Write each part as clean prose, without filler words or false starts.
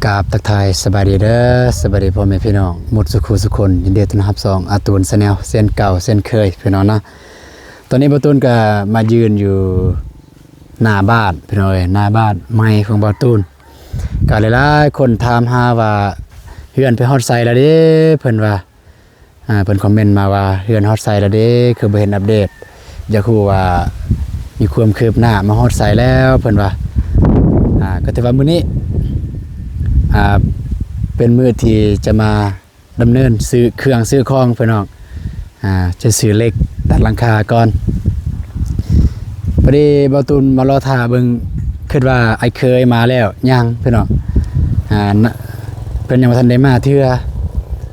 กราบทักทายสบายดีเด้อสบายดีพ่อแม่พี่น้องหมดสุขุสุคนยินดีต้อนรับสองอาตูนแนลเส้นเก่าเส้นเคยพี่น้องนะตอนนี้บ่ตูนก็มายืนอยู่หน้าบ้านพี่น้องเอ้ยหน้าบ้านใหม่ของบ่ตูนก็หลายๆคนถามหาว่าเฮือนไปฮอดไสแล้วเด้เพิ่นว่าเพิ่นคอมเมนต์มาว่าเฮือนฮอดไสแล้วเด้คือบ่เห็นอัปเดตอยากรู้ว่ามีความคืบหน้ามาฮอดไสแล้วเพิ่นว่าก็ถือว่ามื้อนี้เป็นมื้อที่จะมาดำเนินซื้อเครื่องซื้อของพี่น้องจะซื้อเหล็กตัดหลังคาก่อนพอดีบ่ตูนมารอท่าเบิ่งคิดว่าไอ้เคยมาแล้วยังพี่น้องเพิ่นยังบ่ทันได้มาเทื่อ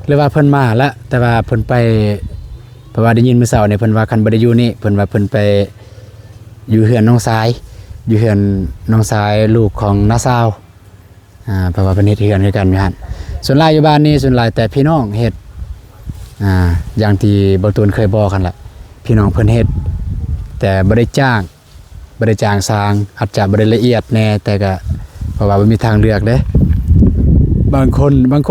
หรือว่าเพิ่นมาแล้วแต่ว่าเพิ่นไปเพราะว่าได้ยินมื้อเช้านี่เพิ่นว่าคันบ่ได้อยู่นี่เพิ่นว่าเพิ่นไปอยู่เฮือนน้องสายอยู่เฮือนน้องสายลูกของน้าสาวเพราะว่าเป็นเฮ็ดเฮือนด้วยกันอยู่หั่นส่วนหลายอยู่บ้านนี้ส่วนหลายแต่พี่น้องเฮ็ดอย่างที่บ่ตูนเคยบอกกันล่ะพี่น้องเพิ่นเฮ็ดแต่บ่ได้จ้างสร้างอาจจะบ่ได้ละเอียดแน่แต่ก็เพราะว่าบ่มีทางเลือกเด้บางค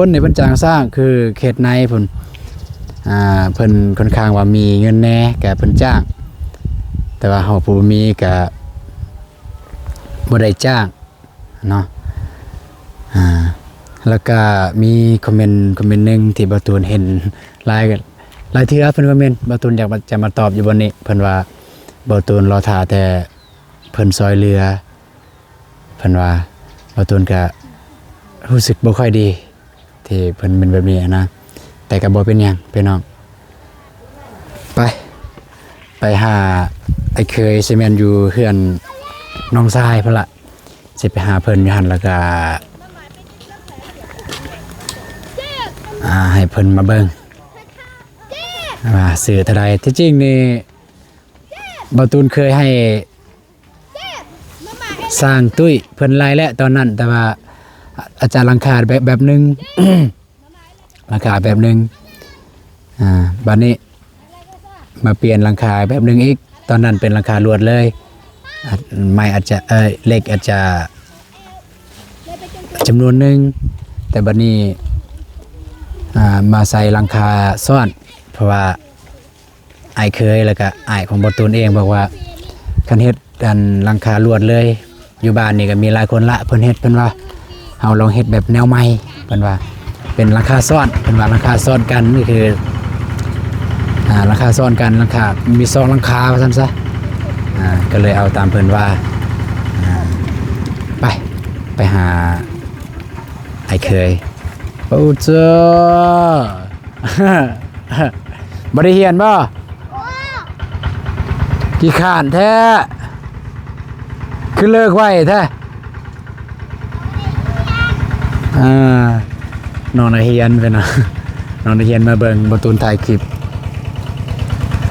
นนี่เพิ่นจ้างสร้างคือเขตในเพิ่นค่อนข้างว่ามีเงินแน่ก็เพิ่นจ้างแต่ว่าเฮาผู้บ่มีก็บ่ได้จ้างเนาะแล้วก็มีคอมเมนต์นึงที่บ่ตูนเห็นหลายเทื่อเพิ่นคอมเมนต์บ่ตูนอยากจะมาตอบอยู่บนนี้เพิ่นว่าบ่ตูนรอท่าแต่เพิ่นซอยเรือเพิ่นว่าบ่ตูนก็รู้สึกบ่ค่อยดีที่เพิ่นเป็นแบบนี้นะแต่ก็บ่เป็นหยังพี่น้องไปหาไอ้เคยซีเมนต์อยู่เฮือนน้องชายพุ่นล่ะสิไปหาเพิ่นอยู่หั่นแล้วก็ให้เพิ่นมาเบิ่งว่าซื้อเท่าใดที่จริงนี่บ่ตูนเคยให้สร้างตุ้ยเพิ่นรายแล้วตอนนั้นแต่ว่าอาจารย์ราคาแบบนึง ราคาแบบนึงบัดนี้มาเปลี่ยนราคาแบบนึงอีกตอนนั้นเป็นราคาลวดเลยไม่อาจจะเล็กอาจจะจำนวนนึงแต่บัดนี้มาใส่หลังคาซ่อนเพราะว่าไอ้เคยแล้วก็ไอ้ของบ่ตูนเองบอกว่าคันเฮ็ดอันหลังคาลวดเลยอยู่บ้านนี่ก็มีหลายคนละเพิ่นเฮ็ดเพิ่นว่าเฮาลองเฮ็ดแบบแนวใหม่เพิ่นว่าเป็นหลังคาซ่อนเพิ่นว่าหลังคาซ่อนกันนี่คือหลังคาซ่อนกันหลังคามี2หลังคาว่าซั่นซะก็เลยเอาตามเพิ่นว่าไปหาไอ้เคยโอ้เจ้า บ่ได้เรียนบ่ขี้ข้านแท้คือเลิกไว้แท้นอนเฮียนไปนะนอนเฮียนมาเบิ่งบ่ตูนถ่ายคลิป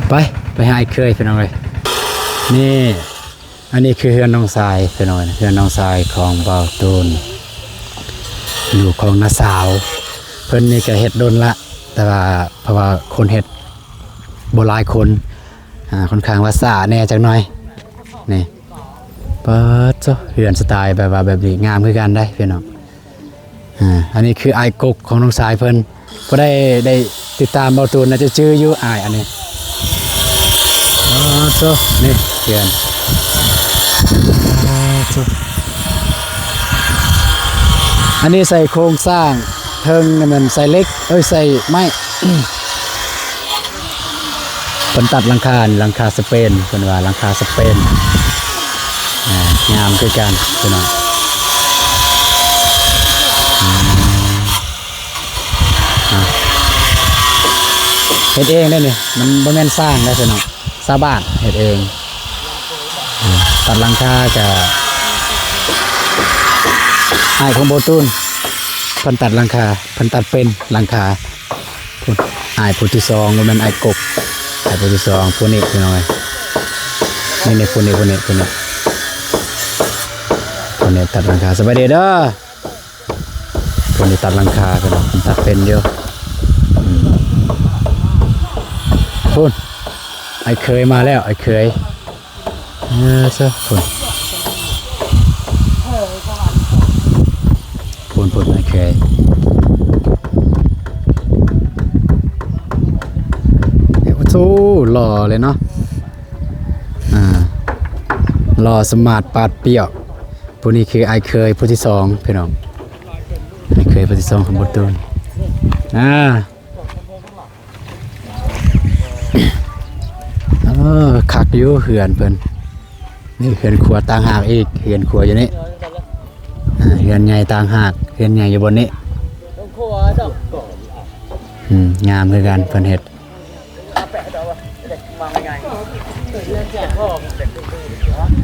ไปหาไอ้เคยไปน้องเลยนี่อันนี้คือเฮือนน้องทรายไปหน่อยเฮือนน้องทรายของบ่าวตูนอยู่ของน้าสาวเพิ่นนี่ก็เฮ็ดโดนละแต่ว่าเพราะว่าคนเฮ็ดบ่หลายคนค่อนข้างว่าซ่าแน่จักหน่อยนี่เปิดซะเฮือนสไตล์แบบว่าแบบนี้งามคือกันได้พี่น้องอันนี้คือไอ้กกของน้องทรายเพิ่นก็ได้ติดตามบ่าวตูนน่าจะชื่ออยู่อ้ายอันนี้ซะนี่เฮือนอันนี้ใส่โครงสร้างเทิงนี่มันใส่เล็กใส่ไม้ เพิ่นตัดหลังคาสเปนเพิ่นว่าหลังคาสเปนงามคือกันพี่น้องเฮ็ดเองได้นี่มันบ่แม่นสร้างได้พี่น้องชาวบ้านเฮ็ดเองตัดหลังคากับอ้ายของโบตูนเพิ่นตัดหลังคาเพิ่นตัดเป็นหลังคาอ้ายผู้ที่2บ่แม่นอ้ายกกอ้ายผู้ที่2ผู้นี้พี่น้องนี่ผู้นี้ตัดหลังคาสบายดีเด้อผู้นี้ตัดหลังคาพี่น้องตัดเป็นอยู่พุ่นไอ้เคยมาแล้วไอ้เคยซะพุ่น พูนไม่เคยโอ้โหหล่อเลยเนาะหล่อสมาร์ทปาดเปรี้ยวผู้นี้คือไอเคยผู้ที่สองพี่น้องไอเคยผู้ที่สองของบทตูนคักอยู่เหือนเพิ่นนี่เหือนครัวต่างหากอีกเหือนครัวอยู่นี่เหือนใหญ่ต่างหากเหือนใหญ่อยู่บนนี้งามคือกันเพิ่นเฮ็ด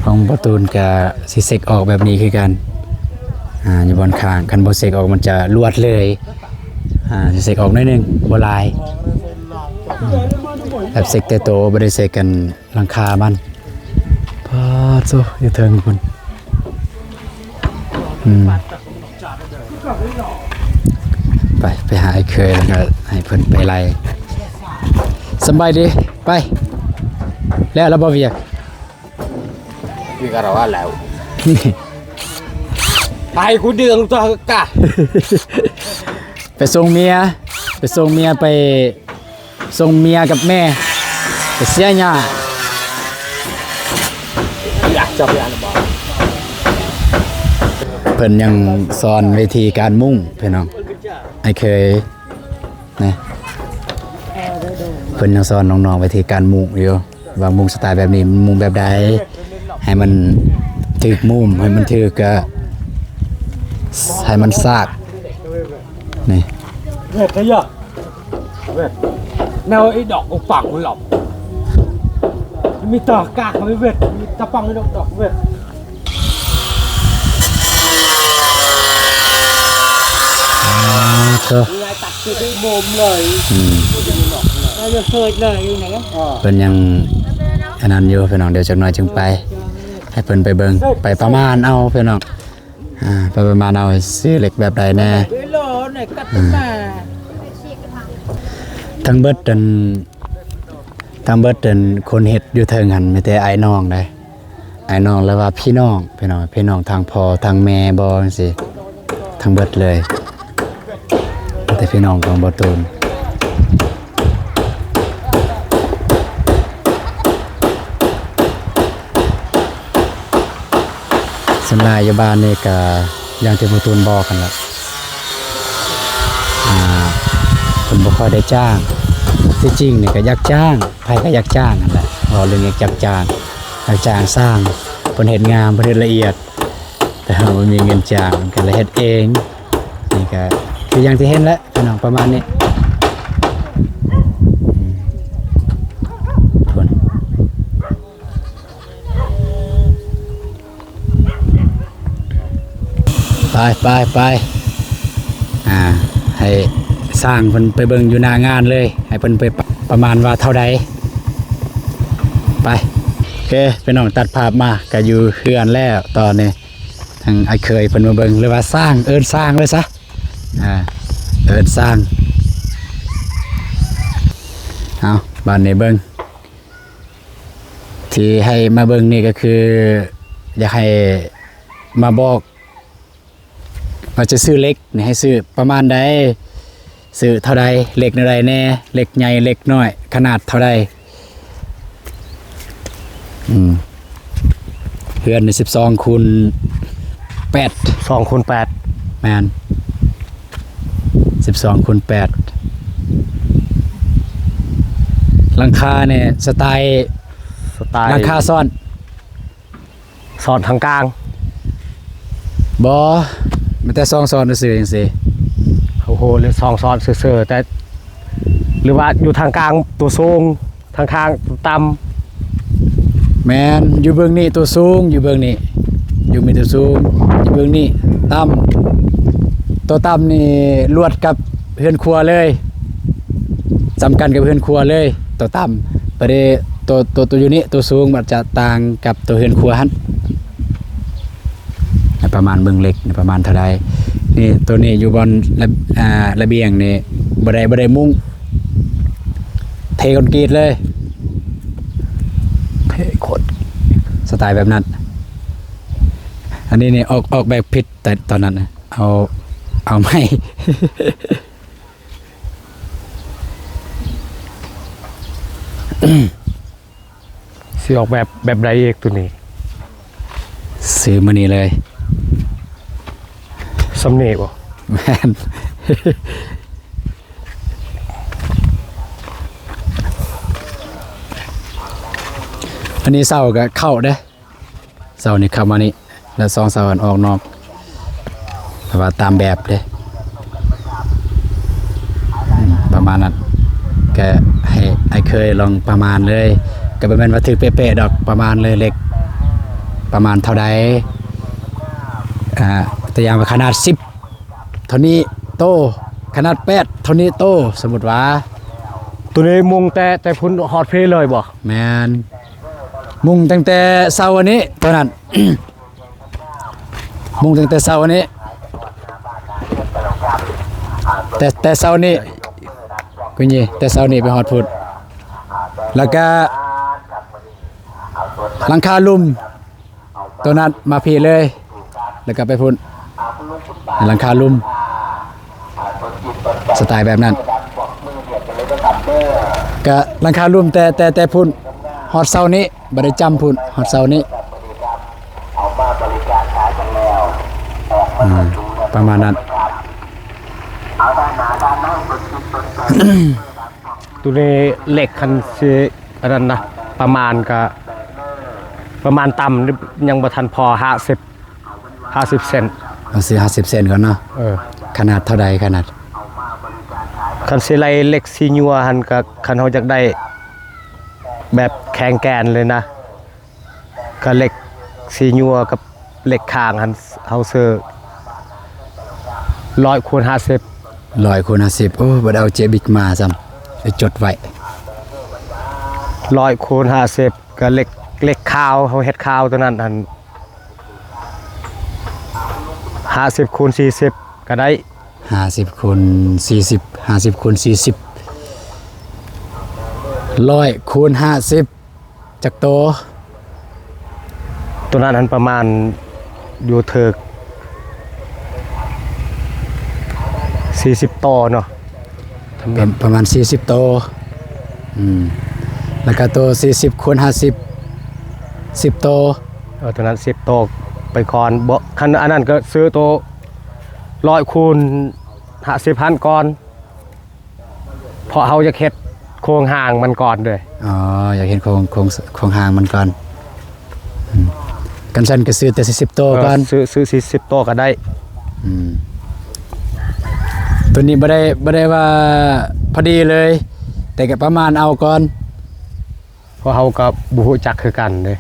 ของประตูนกับสิเซกออกแบบนี้คือกันอยู่บนข้างคันบ่เซกออกมันจะลวดเลยสิเซกออกหน่อยนึงบ่ลายแบบเซกแต่โตบ่ได้เซกกันหลังคามันพอโซอยู่เทิงพุ่นไปหาไอ้เคยแล้วก็ให้เพิ่นไปไล่สบายดีไปแล้วบ่เวียกพี่ก็ว่าแล้วไปกูเดืองตัวกะไปส่งเมียไปส่งเมียกับแม่ไปเสียหญ้าอยากจะไปอันบ่เพิ่นยังสอนวิธีการมุ่งพี่น้องไอ้เคยนะเพิ่นยังสอนน้องๆวิธีการมุ่งอยู่ว่ามุ่งสไตล์แบบนี้มุ่งแบบใดให้มันถึกมุมให้มันถึกก็ให้มันซากนี่เวทขยะเวทแนวไอ้ดอกของฝั่งมันหลบมีตอกากไม่เวทมีตะปังไอ้ดอกเวทมีไงตัดคือได้มุมเลยเราจะเคยเลยอยู่ไหนกันเพิ่นยังอันนั้นอยู่พี่น้องเดี๋ยวจักหน่อยจึงไปให้เพิ่นไปเบิ่งไปประมาณเอาพี่น้องไปประมาณเอาซื้อเหล็กแบบใดแน่ทั้งเบิดคนเฮ็ดอยู่เทิงหันมีแต่ไอ้น้องได้ไอ้น้องแล้วว่าพี่น้องทางพ่อทางแม่บ่จังซี่ทั้งเบิดเลยแต่พี่น้องของบ่ตูนสำหรับยาบาลนี่ก็อย่างที่บ่ตูนบอกกันล่ะผมบ่ค่อยได้จ้างที่จริงนี่ก็อยากจ้างไผก็อยากจ้างนั่นแหละบ่เรื่องอยากจ้างสร้างเพิ่นเฮ็ดงามเพิ่นเฮ็ดละเอียดแต่เราบ่มีเงินจ้างก็เลยเฮ็ดเองนี่ก็คืออย่างที่เห็นแล้วพี่น้องประมาณนี้ไปให้สร้างเพิ่นไปเบิ่งอยู่หน้างานเลยให้เพิ่นไปประมาณว่าเท่าใดไปโอเคพี่น้องตัดภาพมาก็อยู่เฮือนแล้วตอนนี้ทางไอ้เคยเพิ่นมาเบิ่งหรือว่าสร้างสร้างเลยซะสร้างเอาบ้านนี้เบิ่งที่ให้มาเบิ่งนี่ก็คืออยากให้มาบอกว่าจะซื้อเล็กนี่ให้ซื้อประมาณใดซื้อเท่าใดเล็กใดแน่เล็กใหญ่เล็กน้อยขนาดเท่าใดเฮือนใน12 คูณ 8 2 คูณ 8แม่น12 คูณ 8หลังคาเนี่ยสไตล์หลังคาซ้อนทางกลางบ่มันแต่2ซ้อนซื่อๆจังซี่โอ้โหเลย2ซ้อนซื่อๆแต่หรือว่าอยู่ทางกลางตัวสูงทางข้างต่ำแม่นอยู่เบื้องนี้ตัวสูงอยู่เบื้องนี้อยู่มีตัวสูงอยู่เบื้องนี้ต่ำตัวต่ำนี่ลวดกับเฮือนครัวเลยสำคัญกับเฮือนครัวเลยตัวต่ำประเดี๋ยวตัวอยู่นี้ตัวสูงมันจะต่างกับตัวเฮือนครัวหั่นประมาณเบื้องเล็กประมาณเท่าใดนี่ตัวนี้อยู่บนระเบียงนี่บ่ได้มุ้งเทคอนกรีตเลยเทโคตรสไตล์แบบนั้นอันนี้นี่ออกแบบผิดแต่ตอนนั้นเอา เอาไหม สิออกแบบใดอีกตัวนี้ ซื้อมานี่เลย สำเนียงบ่ แม่น อันนี้เสาก็เข้าเด้เสานี่เข้ามานี่แล้ว2เสาอันออกนอกแต่ว่าตามแบบเด้ประมาณนั้นก็ให้ไอ้เคยลองประมาณเลยก็บ่แม่นว่าถือเป๊ะๆดอกประมาณเลยเล็กประมาณเท่าใดตัวอย่างว่าขนาด10เท่านี้โตขนาด8เท่านี้โตสมมุติว่า ตัวนี้มุงแต่พุ่นฮอดเพลเลยบ่ แมนมุ่งตั้งแต่เสาร์วันนี้ตัวนั้น มุ่งตั้งแต่เสาร์วันนี้แต่เสาร์นี้กุญยี่แต่เสาร์นี้ไปฮอดพุทธแล้วก็หลังคาลุ่มตัวนั้นมาพีเลยแล้วก็ไปพุ่นหลังคาลุ่มสไตล์แบบนั้นก็หลังคาลุ่มแต่พุ่นฮอดเสาร์นี้บ่ได้จำพุ่นฮอดเสาร์นี้ประมาณนั้น ตัวนี้เหล็กคันสิอันนั้นนะประมาณต่ำยังบ่ทันพอ50เซน เอาสิ50 เซนก่อนเนาะขนาดเท่าใดขนาด คันสิไลเหล็กซีญัวหันก็คันเฮาอยากได้แบบแข็งแกร่งเลยนะก็เหล็กซีญัวกับเหล็กคางหันเฮาซื้อ100 คูณ 50 100 คูณ 50โอ้บ่ได้เอาเจบิกมาซ้ำไปจดไว้ 100 คูณ 50ก็เหล็กขาวเฮาเฮ็ดขาวตัวนั้นหัน50 คูณ 40ก็ได้ 50 คูณ 40 50 คูณ 40 100 คูณ 50จักโต ตัวนั้นหันประมาณอยู่เถิก40 โตเนาะ ประมาณ40 โตแล้วก็โต40 คูณ 50 10 โต ตัวนั้น10 โตไปก่อนบ่คันอันนั้นก็ซื้อโต100 คูณ 50พันก่อนเพราะเฮาจะเฮ็ดโครงห่างมันก่อนด้วย อ๋ออยากเห็นโครงหางมันก่อนกันซั่นก็ซื้อแต่40 โตก่อน ซื้อ40 โตก็ได้ ตัวนี้บ่ได้ว่าพอดีเลย แต่ก็ประมาณเอาก่อน เพราะเฮาก็บ่ฮู้จักคือกันเด้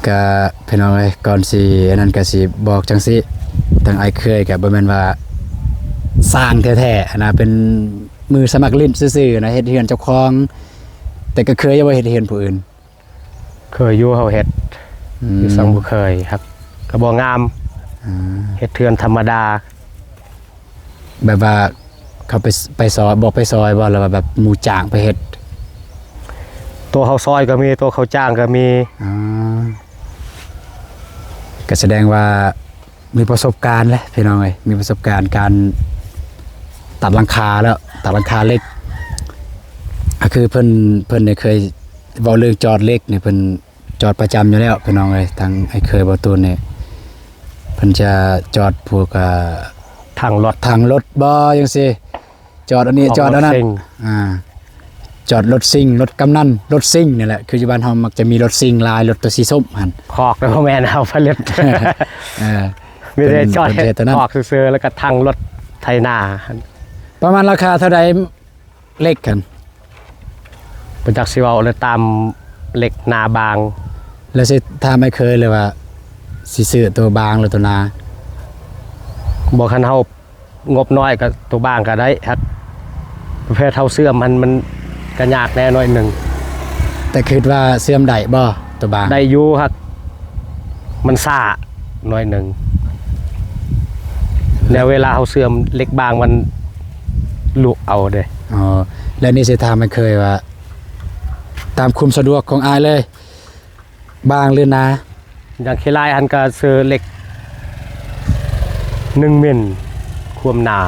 ก็พี่น้องเอ้ยก่อนสิอันนั้นก็สิบอกจังซี่ทางไอ้เคยก็บ่แม่นว่าสร้างแท้ๆนะเป็นมือสมัครลิ้นซื่อๆนะเฮ็ดเฮือนเจ้าของแต่ก็เคยอย่าบ่เฮ็ดเฮือนผู้อื่น เคยอยู่เฮาเฮ็ดอยู่สังบ่เคยครับก็บ่งามเฮ็ดเทือนธรรมดา แบบว่าเขาไปซอยบอกไปซอยบ่แล้วว่าแบบหมู่จ้างไปเฮ็ด ตัวเฮาซอยก็มีตัวเขาจ้างก็มี ก็แสดงว่ามีประสบการณ์แหละพี่น้องเอ้ยมีประสบการณ์การตัดหลังคาแล้วตัดหลังคาเหล็กก็คือเพิ่นเนี่ยเคยเว้าเรื่องจอดเหล็กเนี่ยเพิ่นจอดประจำอยู่แล้วพี่น้องเอ้ยทางไอ้เคยบ่ตูนเนี่ยเพิ่นจะจอดพวกทางรถบ่จังซี่จอดอันนี้จอดอันนั้นจอดรถซิ่งรถกำนันรถซิ่งนี่แหละคืออยู่บ้านเฮามักจะมีรถซิ่งลายรถตัวสีส้มหั่น คอกแล้วแม่นเอาผลิตมีแต่จอดเฮ็ดคอกซื่อๆแล้วก็ทางรถไถนาประมาณราคาเท่าใดเล็กกัน เป็นจักสิเว้าเลยตามเหล็กนาบาง แล้วสิถ้าไม่เคยเลยว่าสิซื้อตัวบางหรือตัวหนา บ่คันเฮางบน้อยก็ตัวบางก็ได้ครับประเภทเฮาเสื่อมมันก็ยากแน่น้อยหนึง แต่คิดว่าเสื่อมได้บ่ตัวบางได้อยู่ครับมันซ่าน้อยหนึงแล้วเวลาเฮาเสื่อมเหล็กบางมันลุกเอาเด้อ๋อแล้วนี่สิถามไม่เคยว่าตามคุมสะดวกของอายเลยบางหรือหนา อย่างขี้ลายหันก็ซื้อเหล็ก 1 มิลความหนา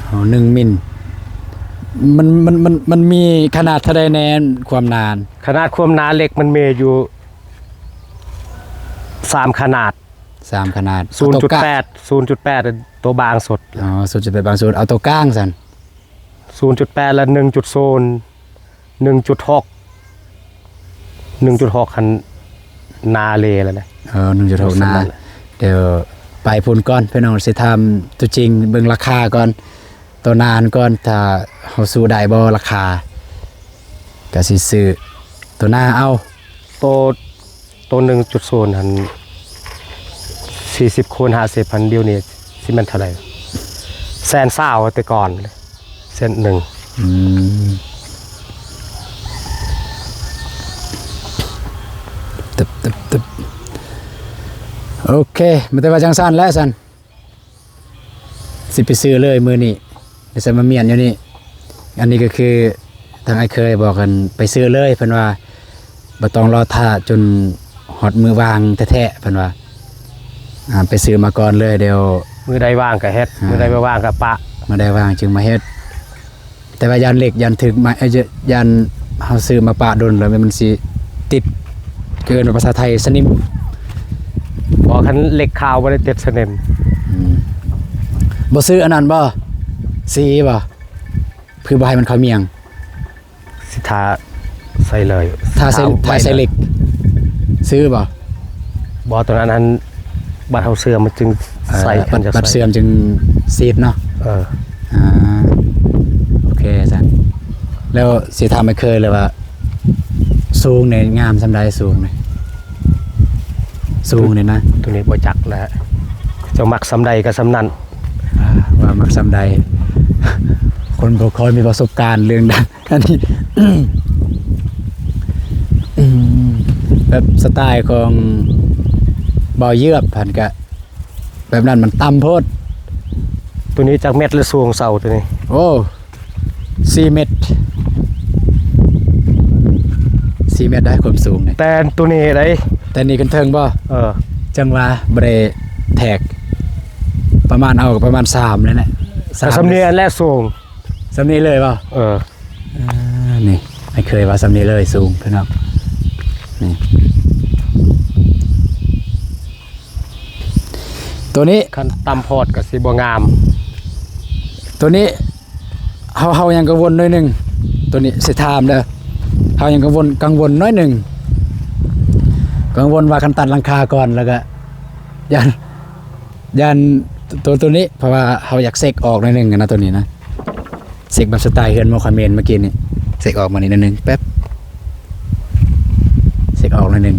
อ๋อ1 มิลมันมีขนาดเท่าใดแน่ความนาน ขนาดความหนาเหล็กมันมีอยู่3ขนาด 3 ขนาดเอาตัวกลาง 0.8ตัวบางสด อ๋อ0.8บางส่วนเอาตัวกลางซั่น 0.8 และ 1.6 คันนาเลแล้วนะ 1.6 นาเดี๋ยวไปพุ่นก่อนพี่น้องสิทำตัวจริงเบิ่งราคาก่อนตัวนานก่อนถ้าเฮาสู้ได้บ่ราคาก็สิซื้อตัวหน้าเอา ตัว 1.0 หัน40 คูณ 50พันเดียวนี่สิมันเท่าไหร่120,000แต่ก่อนเส้นหนึ่ง อืมตึบโอเคมันแต่ว่าจังซั่นแล้วซั่นสิไปซื้อเลยมื้อนี้เดี๋ยวจะมาเมียนอยู่นี่อันนี้ก็คือทางไอ้เคยบอกกันไปซื้อเลยเพิ่นว่าบ่ต้องรอท่าจนฮอดมือวางแท้ๆเพิ่นว่าไปซื้อมาก่อนเลยเดี๋ยว มือใดว่างก็เฮ็ดมือใดบ่ว่างก็ปะ มาได้วางจึงมาเฮ็ดแต่ว่ายันเหล็กยันถึกมายันเฮาซื้อมาปะดนแล้วมันสิติดเกินภาษาไทยสนิม บ่คันเหล็กขาวบ่ได้ติดสนิม บ่ซื้ออันนั้นบ่สีบ่คือบ่ให้มันเข้าเมียง สิทาใส่เลย ถ้าใส่เหล็กซื้อบ่ บ่ตัวนั้นบัดเฮาเสื่อมมันจึงใส่มันจะ บัดเสื่อมจึงซีดเนาะ อ่าโอเคจ้ะแล้วสิทำไม่เคยเลยว่าสูงเนี่ยงามสำใดสูงเนี่ยสูงเนี่ยนะ ตัวนี้บ่จักแล้วเจ้ามักสำใดก็สำนั้น ว่ามักสำใด คนบ่ค่อยมีประสบการณ์เรื่องดังอันนี้ แบบสไตล์ของบ่อเยือบผันกะแบบนั้นมันต่ำโพด ตัวนี้จากเม็ดและสูงเสาตัวนี้ โอ้4 เมตร4 เมตรได้ความสูงเนี่ย แต่ตัวนี้ได้ แต่นี่กันเทิงบ่ จังว่าบ่ได้แทกประมาณเอาประมาณ3เลยแหละ แต่สำเนียงและสูง สำนี้เลยบ่นี่ไม่เคยว่าสำนี้เลยสูงพี่น้องนี่ตัวนี้ คันต่ำโพดก็สิบ่งาม ตัวนี้เฮายังกังวลหน่อยหนึงตัวนี้สิถามเด้อเฮายังกังวลน้อยหนึงกังวลว่าคันตัดหลังคาก่อนแล้วก็ยันตัวนี้เพราะว่าเฮาอยากเซกออกหน่อยหนึงนะตัวนี้นะเซกแบบสไตล์เฮือนโมคาเมนเมื่อกี้นี่เซกออกมานิดนึงแป๊บเซกออกหน่อยหนึง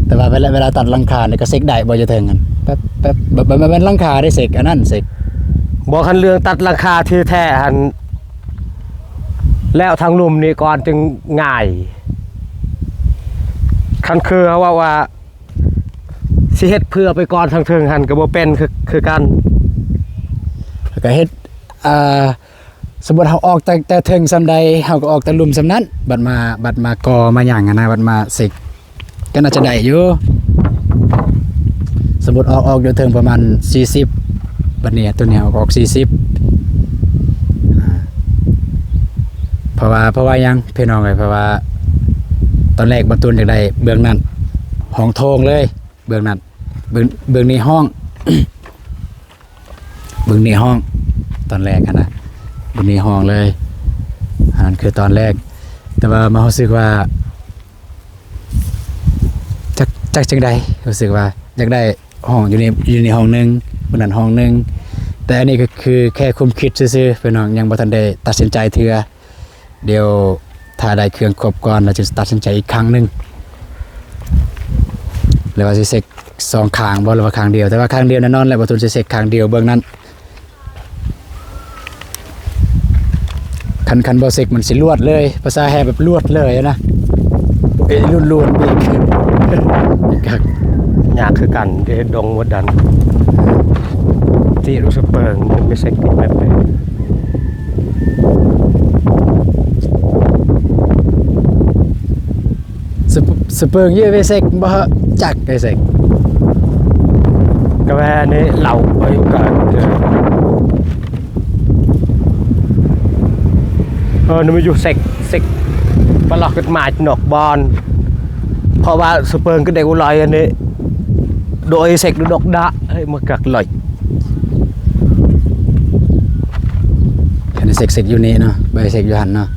แต่ว่าเวลาตัดหลังคาเนี่ยก็เซกได้บ่จะเทิงกันแป๊บแบบเป็นหลังคาได้เซกอันนั้นเซก บ่คันเรื่องตัดราคาที่แท้หันแล้วทางลุ่มนี่ก่อนจึงง่ายคันคือเขาว่าสิเฮ็ดเพื่อไปก่อนทางเทิงหันก็บ่เป็นคือกัน แล้วก็เฮ็ดสมมุติเฮาออกแต่เทิงซำใดเฮาก็ออกแต่หลุมซำนั้นบัดมากอมาหยังอะนะบัดมาเซกก็น่าจะได้อยู่สมมุติออกอยู่เทิงประมาณ40บัดนี้ตัวเนี้ยออก40เพราะว่ายังพี่น้องเอ้ยเพราะว่าตอนแรกบ่ตูนอยากได้เบื้องนั้นห้องโถงเลยเบื้องนั้นเบื้องนี้ห้อง เบื้องนี้ห้องตอนแรกนะเบื้องนี้ห้องเลยอันนั้นคือตอนแรกแต่ว่ามารู้สึกว่าจักจังใดรู้สึกว่าอยากได้ห้องอยู่ในห้องนึงบนนั้นห้องนึงแต่อันนี้ก็คือแค่คุมคิดซื่อๆพี่น้องยังบ่ทันได้ตัดสินใจเทื่อเดี๋ยวถ้าได้เครื่องครบก่อนเราจะตัดสินใจอีกครั้งนึงแล้วว่าสิเซ็ก2ข้างบ่หรือว่าข้างเดียวแต่ว่าข้างเดียวแน่นอนแหละบ่ตูนสิเซ็กข้างเดียวเบื้องนั้นคันบ่เซ็กมันสิลวดเลยภาษาแฮ่แบบลวดเลยนะลุ่นๆอีกครับ ยากคือกันเดดงหมดดันที่รู้สึกเปิงมันไม่ใช่กินแบบนี้ สเปิงเยอะไปเซ็กบ่จักไปเซ็ก กาแฟนี่เหล่าไปกันนี่มันอยู่เซกปลอกกันมาหนอกบอลเพราะว่าสเปิร์ก็เด็กอุลอยอันนี้โดยเซกดูดอกดะให้มากักลอย อันนี้เซ็กอยู่นี่เนาะใบเซ็กอยู่หันเนาะ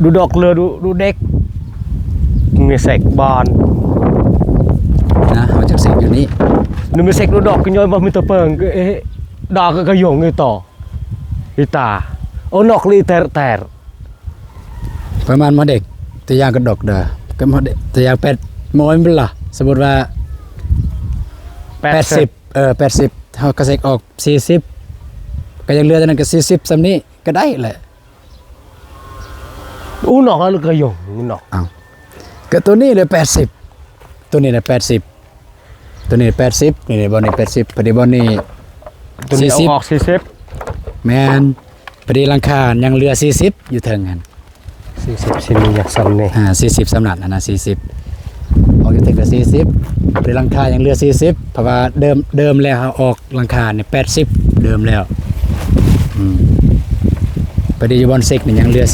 ดูดอกเรือดูเด็กมีเซกบอล นะเอาจากเซ็กอยู่นี่ นึกมีเซกดูดอกก็ย่อยมามีตะเปิงก็ดอกก็โยงไงต่ออีตาโอ้นอกลีแต่ประมาณมาเด็กตัวอย่างกระดกเด้อก็มาเด็กตัวอย่าง8 โมยมันล่ะสมมุติว่า80 80เฮาก็เซ็กออก40ก็ยังเหลือแต่นั้นก็40ซำนี้ก็ได้แหละ อู้นอกแล้วก็โยงนอก อ้าวก็ตัวนี้เลย80ตัวนี้น่ะ80ตัวนี้80นี่บ่นี่80พอดีบ่นี่ ตัวนี้เอาออกแม่นพอดีหลังคายังเหลือ40อยู่เทิงหั่น 40ชิ้นนี้อยากซ้ำนี่40สำนักนะ40ออกอยู่ถึงกับ40ในหลังคายังเหลือ40เพราะว่าเดิมแล้วออกหลังคาเนี่ย80เดิมแล้วพอดีอยู่บนเซกนี่ยังเหลือ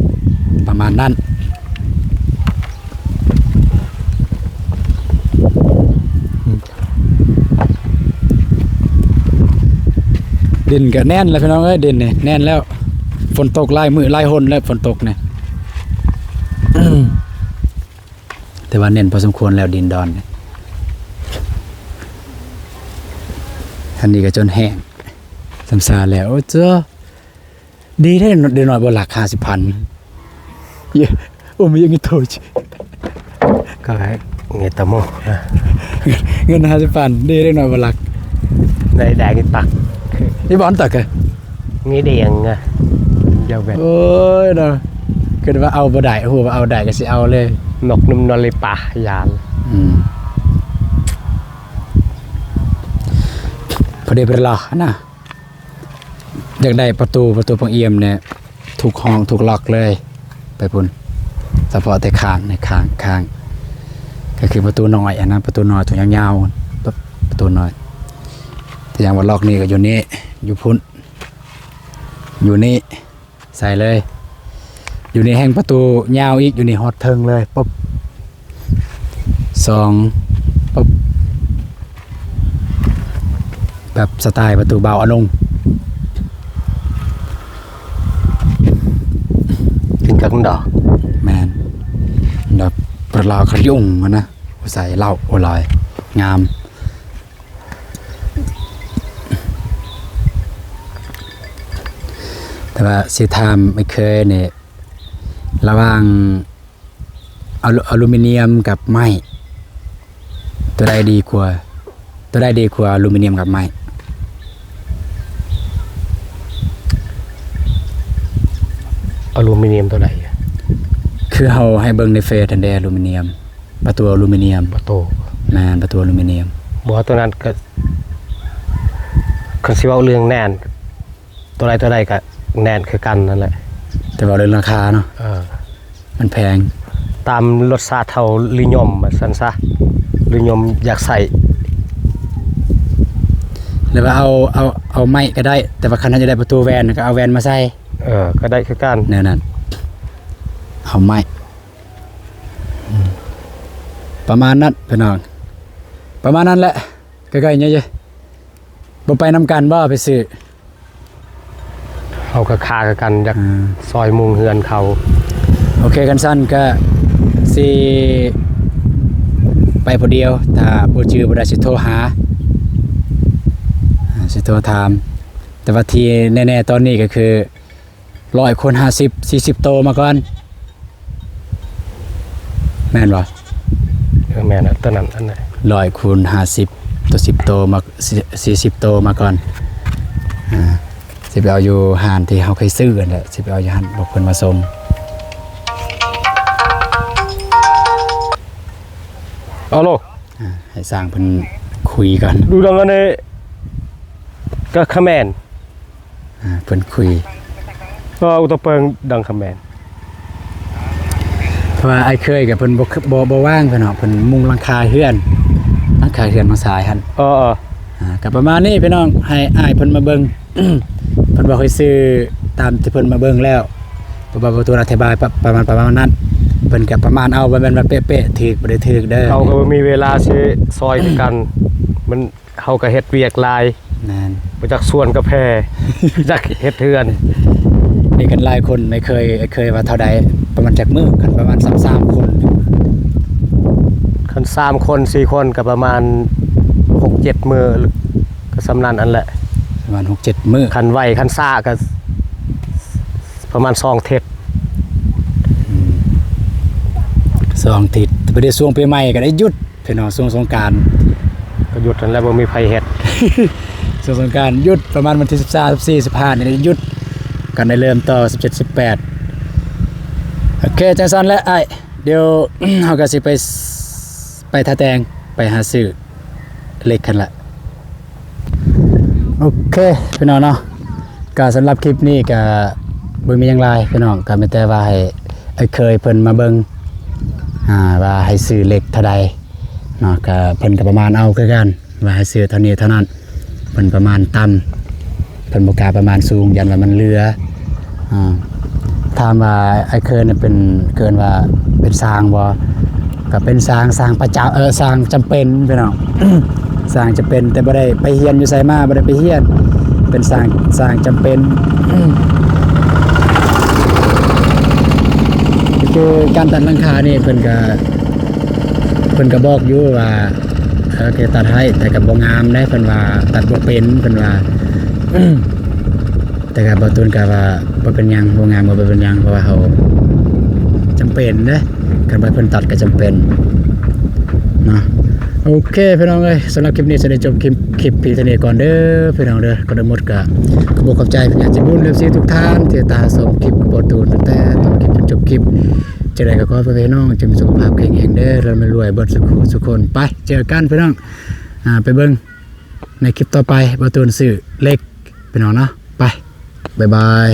40ประมาณนั้นดินก็แน่นแล้วพี่น้องเอ้ยดินนี่แน่นแล้วฝนตกไล่มือไล่หนแล้วฝนตกเนี่ย แต่ว่าเน้นพอสมควรแล้วดินดอนเนี่ยอันนี้ก็จนแห้งสำซาแล้วโอ้เจ้าดีได้เดี๋ยวหน่อยบนหลัก50,000เยอะโอ้ไม่ยังงี้โตจ ก็ให้เงยตะโม เงิน50,000ดีได้หน่อยบนหลัก ได้แดงตัก นี่บอลตักเหรอ เงี้ยเดียงอ่ะยาวแบบ โอ้ยเนาะเกิดว่าเอาบ่ได้หัวเอาได้ก็สิเอาเลย นกนุ่มนอนเลยป่ายาน พอดีเป็นหล่อนะอยากได้ประตูปังเอี่ยมเนี่ยถูกห้องถูกล็อกเลยไปพุ่นเฉพาะแต่ข้างในข้างก็คือประตูน้อยอันนั้นประตูน้อยถูกยาวๆประตูน้อยแต่อย่างว่าล็อกนี่ก็อยู่นี่อยู่พุ่นอยู่นี่ใส่เลยอยู่ในแห่งประตูยาวอีกอยู่ในฮอตเทิงเลยปุ๊บ2ปุ๊บแบบสไตล์ประตูเบาอนง ถึงกับดอก แมนแบบประหลาดขยุ่งนะใส่เหล้าโอลอยงามแต่ว่าสิทามไม่เคยเนี่ยระหว่างอลูมิเนียมกับไม้ตัวใดดีกว่าอลูมิเนียมกับไม้อลูมิเนียมตัวไหน คือเฮาให้เบิ่งในเฟซอันเดอลูมิเนียมประตูอลูมิเนียมประตูอลูมิเนียมบ่ตัวนั้นก็คันสิเว้าเรื่องแน่นตัวใดก็แน่นคือกันนั่นแหละแต่ว่าเรื่องราคาเนาะมันแพงตามรสชาติเท่าลิยมซั่นซะลิยมอยากใส่หรือว่าเอาไม้ก็ได้แต่ว่าคันจะได้ประตูแวนก็เอาแวนมาใส่ก็ได้คือกันแน่นั้นเอาไม้ประมาณนั้นพี่น้องประมาณนั้นแหละใกล้ๆเนี่ยบ่ไปนำกันบ่ไปซื้อเอาก็คากันจากซอยมุงเฮือนเขาโอเคกันสั้นก็สิไปพอเดียวถ้าบ่จื้อบ่ได้สิโทรหาสิโทรถามแต่ว่าที่แน่ๆตอนนี้ก็คือ100 คน50 40โตมาก่อนแม่นบ่แม่นตอนนั้นอันไหน100 คูณ 50ตัว10โตมา40โตมาก่อนสิไปเอาอยู่ห้านที่เฮาเคยซื้อกันแหละสิไปเอาอยู่ห้านบอกเพิ่นมาส่งเอาโลให้สร้างเพิ่นคุยกันดูดังอันนี้ก็คแมนเพิ่นคุยก็อุตเปิงดังคแมนเพราะว่าไอ้เคยกับเพิ่นบ่ว่างเพิ่นเนาะเพิ่นมุงหลังคาเฮือนหลัง คาเรือนของสายหั่น เออ ก็ประมาณนี้พี่น้องให้อ้ายเพิ่นมาเบิ่ง เพิ่นบอกให้ซื้อตามที่เพิ่นมาเบิ่งแล้วประตูอธิบายประมาณนั้นเพิ่นก็ประมาณเอาบ่แม่นว่าเป๊ะๆถูกบ่ได้ถูกเด้อ เขาก็บ่มีเวลาสิซอยกัน มันเฮาก็เฮ็ดเวียกหลาย นั่น บ่จักส่วนกาแฟ จักเฮ็ดเทือน มีกันหลายคนไม่เคยว่าเท่าใดประมาณจักมื้อกันประมาณ3คน คัน3คน4คนก็ประมาณ 6-7 มื้อก็สำนันอันแหละ ประมาณ 6-7 มื้อ คันไวคันซ่าก็ประมาณ2เทป 2ทิศแต่บ่ได้ช่วงปีใหม่ก็ได้หยุดพี่น้องช่วงสงกรานต์ ก็หยุดนั่นแหละบ่มีไผเฮ็ด ช่วงสงกรานต์หยุดประมาณวันที่13 14 15นี่ได้หยุดกันได้เริ่มต่อ17 18โอเคจังซั่นแล้วอ้ายเดี๋ยว เฮาก็สิไปท่าแตงไปหาซื้อเหล็กกันละโอเคพี่น้องเนาะก็สำหรับคลิปนี้ก็บ่มีหยังหลายพี่น้องก็มีแต่ว่าให้เคยเพิ่นมาเบิ่งว่าให้ซื้อเหล็กเท่าใดเนาะก็เพิ่นก็ประมาณเอาคือกันว่าให้ซื้อเท่านี้เท่านั้นเพิ่นประมาณต่ำเพิ่นบ่กล้าประมาณสูงยันว่ามันเหลือถามว่าไอ้เคยน่ะเป็นเกินว่าเป็นสร้างบ่ก็เป็นสร้างประจำสร้างจำเป็นพี่น้อง สร้างจะเป็นแต่บ่ได้ไปเฮียนอยู่ไสมาบ่ได้ไปเฮียนเป็นสร้างจำเป็น คือการตัดหลังคานี่เพิ่นก็บอกอยู่ว่าโอเคตัดให้แต่ก็บ่งามได้เพิ่นว่าตัดบ่เป็นเพิ่นว่า แต่ก็บ่ตูนก็ว่าบ่เป็นหยังบ่งามบ่เป็นหยังเพราะว่าเขาจำเป็นเด้การไปเพิ่นตัดก็จำเป็นเนาะโอเคพี่น้องเอ้ยสำหรับคลิปนี้จะได้จบคลิปพีเท่านี้ก่อนเด้อพี่น้องเด้อก็ได้หมดก็ขอบคุณใจพี่น้องใจบุญเรียบซีทุกท่านที่ตาชมคลิปบ่ตูนตั้งแต่ต้นคลิปจนจบคลิปจะได้ก็ขอให้พี่น้องจะมีสุขภาพแข็งแรงเด้อร่ำรวยเบิดสุขคนไปเจอกันพี่น้องไปเบิ่งในคลิปต่อไปบ่ตูนซื้อเล็กพี่น้องเนาะไปบ๊ายบาย